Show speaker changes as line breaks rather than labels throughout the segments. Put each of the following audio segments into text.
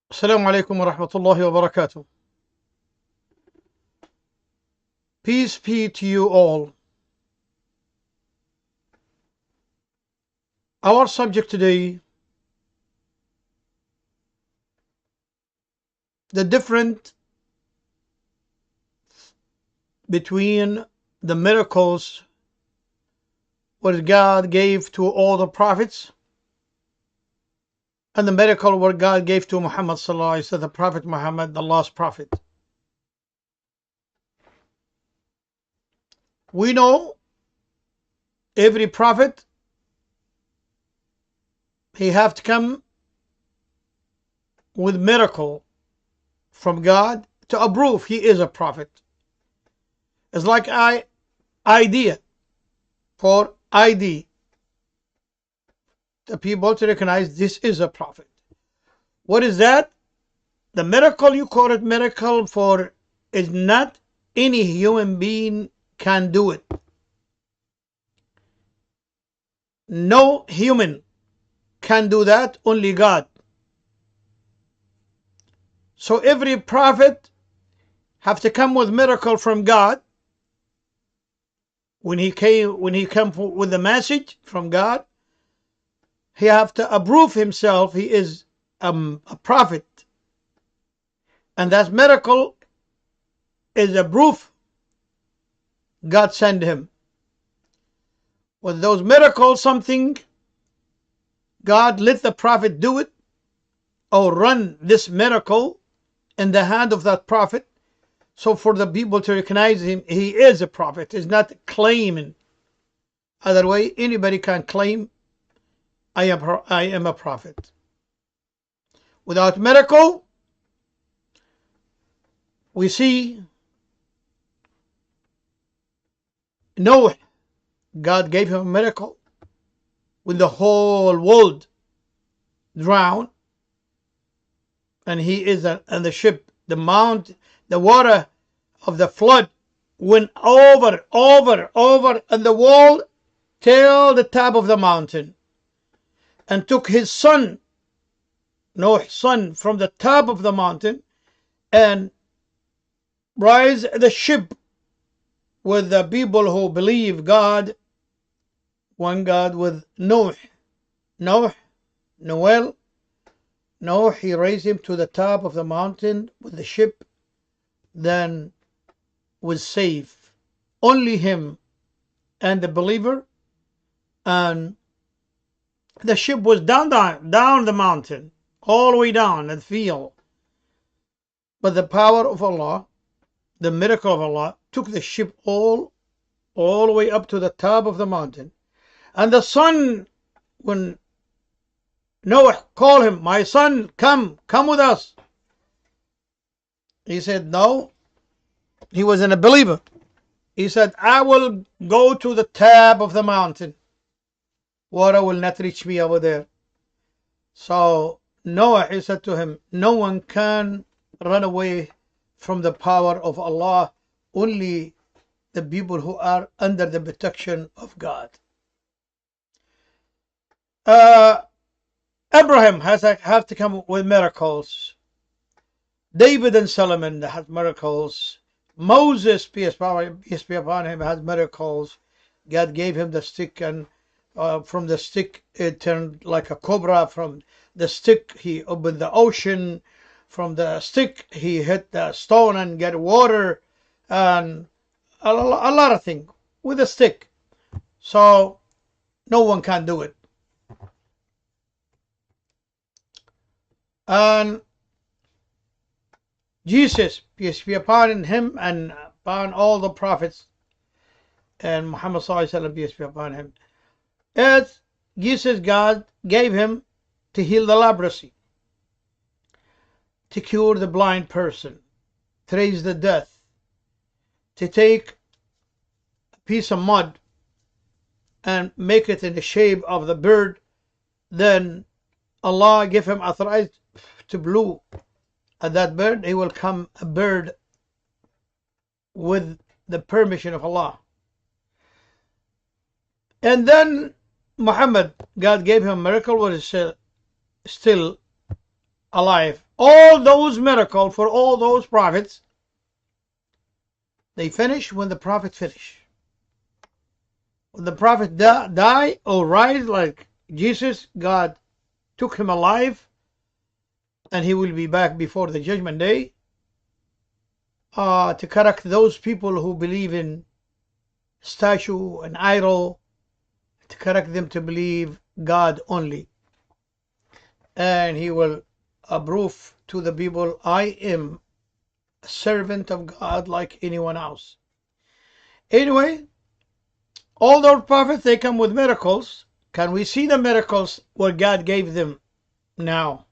Assalamu alaikum wa rahmatullahi wa barakatuh. Peace be to you all. Our subject today, the difference between the miracles what God gave to all the prophets and the miracle what God gave to Muhammad sallallahu alaihi wasallam, the Prophet Muhammad, the last prophet. We know every prophet, he have to come with miracle from God to approve he is a prophet. It's like idea for ID, the people to recognize this is a prophet. What is that? The miracle, you call it miracle, for is not any human being can do it. No human can do that, only God. So every prophet have to come with miracle from God. When he came with the message from God, he have to approve himself he is a prophet, and that miracle is a proof God sent him. With those miracles, something God let the prophet do it or run this miracle in the hand of that prophet, so for the people to recognize him he is a prophet. Is not claiming. Other way anybody can claim I am a prophet. Without miracle, we see Noah, God gave him a miracle when the whole world drowned, and he is on the ship. The water of the flood went over, and the wall till the top of the mountain, and took his son, Noah's son, from the top of the mountain and rise the ship with the people who believe God, one God, with Noah, he raised him to the top of the mountain with the ship, then was safe. Only him and the believer, and the ship was down the mountain, all the way down the field. But the power of Allah, the miracle of Allah, took the ship all the way up to the top of the mountain. And the son, when Noah called him, my son, come with us. He said no. He wasn't a believer. He said, I will go to the top of the mountain. Water will not reach me over there. So Noah, he said to him, no one can run away from the power of Allah, only the people who are under the protection of God. Abraham have to come with miracles. David and Solomon had miracles. Moses, peace be upon him, had miracles. God gave him the stick, and from the stick it turned like a cobra. From the stick he opened the ocean. From the stick he hit the stone and get water, and a lot of things with a stick. So no one can do it. And Jesus, peace be upon him and upon all the prophets, and Muhammad sallallahu alaihi wasallam, peace be upon him, as Jesus, God gave him to heal the leprosy, to cure the blind person, to raise the dead, to take a piece of mud and make it in the shape of the bird. Then Allah gave him authority to blow at that bird. He will come a bird with the permission of Allah. And then Muhammad, God gave him a miracle, what is still alive. All those miracles for all those prophets, they finish when the prophet finish. When the prophet die or rise like Jesus, God took him alive, and he will be back before the judgment day to correct those people who believe in statue and idol, to correct them to believe God only. And he will prove to the people, I am a servant of God like anyone else. Anyway, all those prophets, they come with miracles. Can we see the miracles what God gave them now?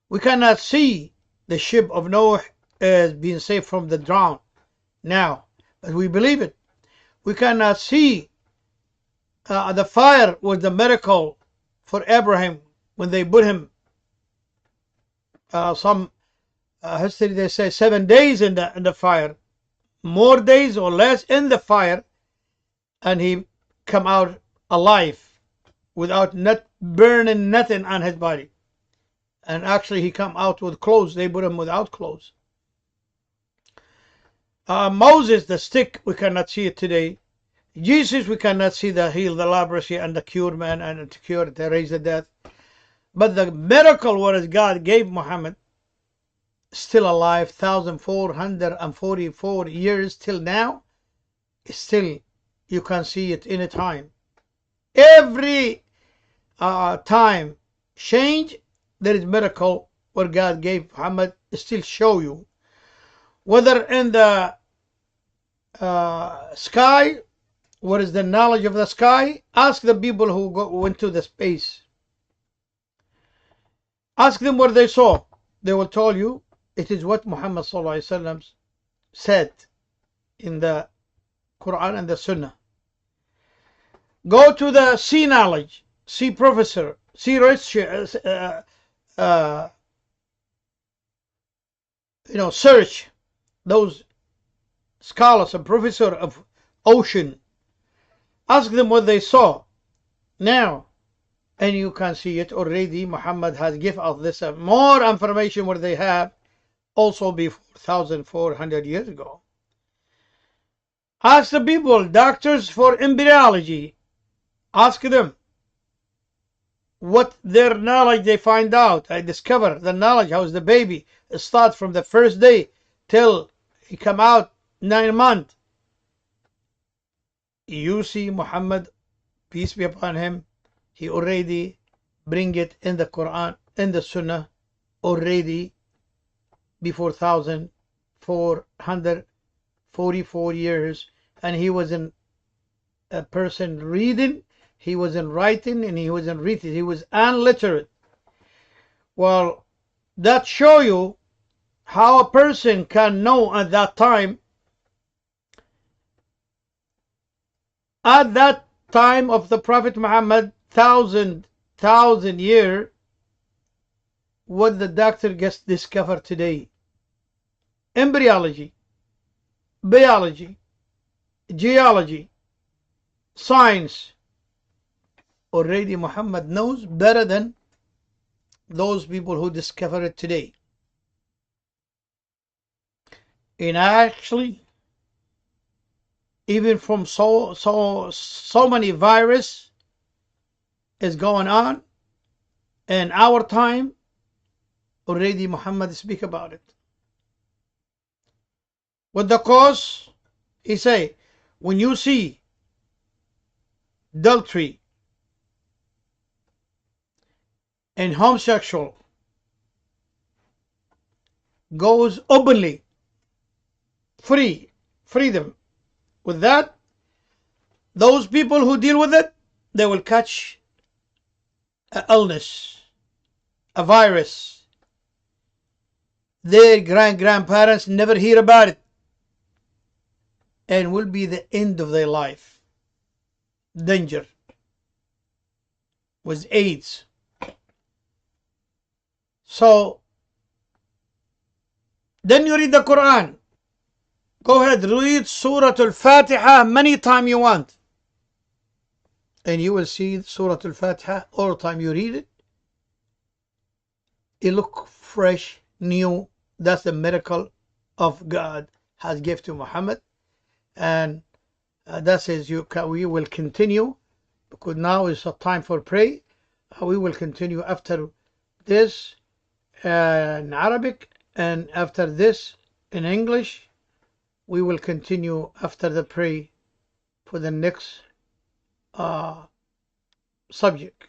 We cannot see the ship of Noah as being saved from the drown now, but we believe it. We cannot see the fire was the miracle for Abraham when they put him. Some history they say 7 days in the fire, more days or less in the fire, and he come out alive without not burning nothing on his body. And actually he come out with clothes. They put him without clothes. Moses, the stick, we cannot see it today. Jesus, we cannot see the heal the leprosy and the cure man and to cure to raise the death. But the miracle what God gave Muhammad, still alive, 1,444 years till now, still you can see it any time. Every time change, there is miracle what God gave Muhammad, still show you. Whether in the sky, what is the knowledge of the sky? Ask the people who went to the space. Ask them what they saw. They will tell you it is what Muhammad ﷺ said in the Quran and the Sunnah. Go to the sea knowledge, sea professor, sea research, search those scholars and professor of ocean. Ask them what they saw now, and you can see it already. Muhammad has given us this more information what they have also before 1,400 years ago. Ask the people, doctors for embryology, ask them what their knowledge they find out. I discover the knowledge, how is the baby start from the first day till he come out 9 months. You see Muhammad, peace be upon him, he already bring it in the Quran, in the Sunnah, already before 1,444 years, and he wasn't a person reading, he wasn't writing, and he wasn't reading, he was illiterate. Well, that show you how a person can know at that time, at that time of the Prophet Muhammad, thousand year, what the doctor gets discovered today. Embryology, biology, geology, science. Already Muhammad knows better than those people who discover it today. And actually, even from so many virus is going on in our time, already Muhammad speak about it. What the cause? He say, when you see adultery and homosexual goes openly, freedom, with that, those people who deal with it, they will catch an illness, a virus. Their grandparents never hear about it, and will be the end of their life. Danger with AIDS. So then you read the Quran. Go ahead, read Surah Al-Fatiha many times you want, and you will see Surah Al-Fatiha all the time you read it. it look fresh, new. That's the miracle of God has given to Muhammad. And that is, we will continue, because now is a time for pray. We will continue after this in Arabic, and after this in English. We will continue after the pray for the next subject.